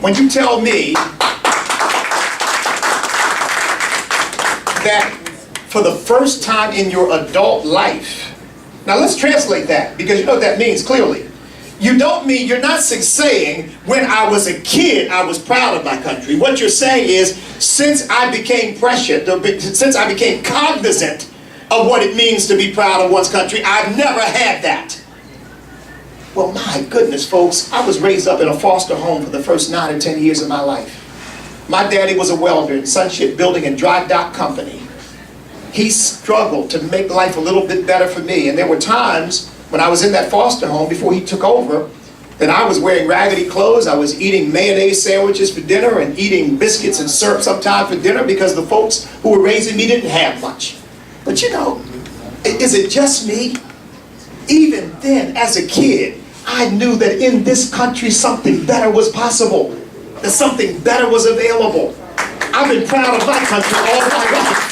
when you tell me that for the first time in your adult life, now let's translate that, because you know what that means clearly. You don't mean, you're not saying, when I was a kid, I was proud of my country. What you're saying is, since I became prescient, since I became cognizant of what it means to be proud of one's country, I've never had that. Well, my goodness, folks, I was raised up in a foster home for the first 9 or 10 years of my life. My daddy was a welder in Sunship Building and Dry Dock Company. He struggled to make life a little bit better for me, and there were times when I was in that foster home before he took over, that I was wearing raggedy clothes, I was eating mayonnaise sandwiches for dinner and eating biscuits and syrup sometimes for dinner because the folks who were raising me didn't have much. But you know, is it just me? Even then, as a kid, I knew that in this country something better was possible, that something better was available. I've been proud of my country all my life.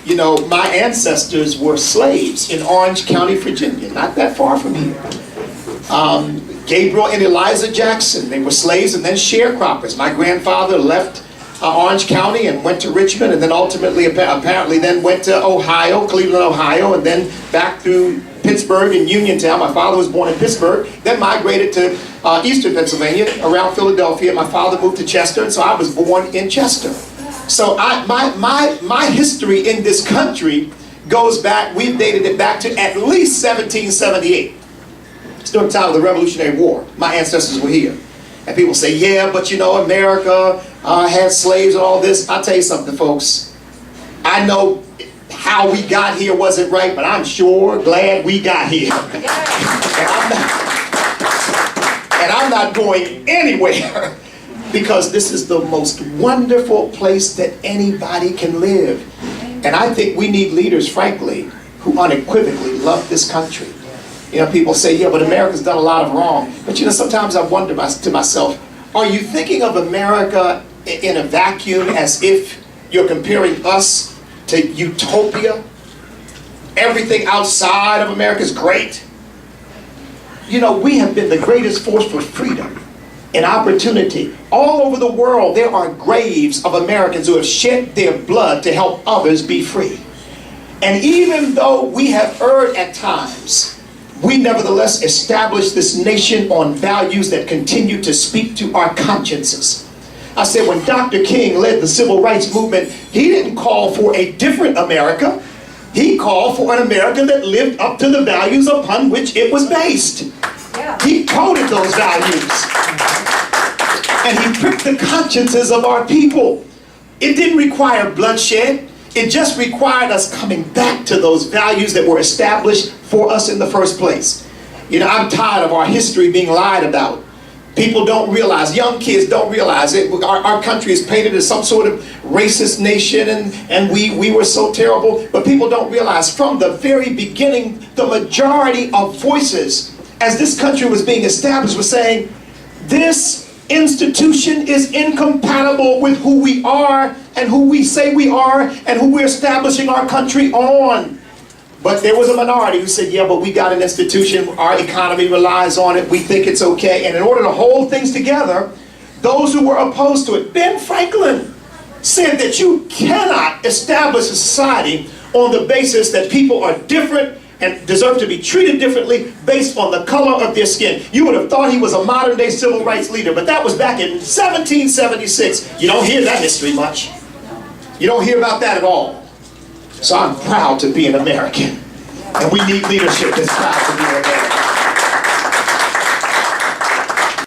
You know, my ancestors were slaves in Orange County, Virginia, not that far from here. Gabriel and Eliza Jackson, they were slaves and then sharecroppers. My grandfather left Orange County and went to Richmond, and then ultimately, apparently then went to Ohio, Cleveland, Ohio, and then back through Pittsburgh and Uniontown. My father was born in Pittsburgh, then migrated to eastern Pennsylvania, around Philadelphia. My father moved to Chester, and so I was born in Chester. So my history in this country goes back, we've dated it back to at least 1778. It's during the time of the Revolutionary War. My ancestors were here. And people say, yeah, but you know, America had slaves and all this. I'll tell you something, folks. I know how we got here wasn't right, but I'm sure glad we got here. And I'm not going anywhere. Because this is the most wonderful place that anybody can live. And I think we need leaders, frankly, who unequivocally love this country. You know, people say, yeah, but America's done a lot of wrong. But you know, sometimes I wonder to myself, are you thinking of America in a vacuum as if you're comparing us to utopia? Everything outside of America is great. You know, we have been the greatest force for freedom and opportunity. All over the world, there are graves of Americans who have shed their blood to help others be free. And even though we have erred at times, we nevertheless established this nation on values that continue to speak to our consciences. I said, when Dr. King led the civil rights movement, he didn't call for a different America. He called for an America that lived up to the values upon which it was based. He coded those values. And he pricked the consciences of our people. It didn't require bloodshed. It just required us coming back to those values that were established for us in the first place. You know, I'm tired of our history being lied about. People don't realize, young kids don't realize it. Our country is painted as some sort of racist nation, and we were so terrible. But people don't realize from the very beginning, the majority of voices as this country was being established were saying, this institution is incompatible with who we are and who we say we are and who we're establishing our country on. But there was a minority who said, yeah, but we got an institution, our economy relies on it, we think it's okay. And in order to hold things together, those who were opposed to it, Ben Franklin said that you cannot establish a society on the basis that people are different and deserve to be treated differently based on the color of their skin. You would have thought he was a modern day civil rights leader, but that was back in 1776. You don't hear that history much. You don't hear about that at all. So I'm proud to be an American. And we need leadership that's proud to be an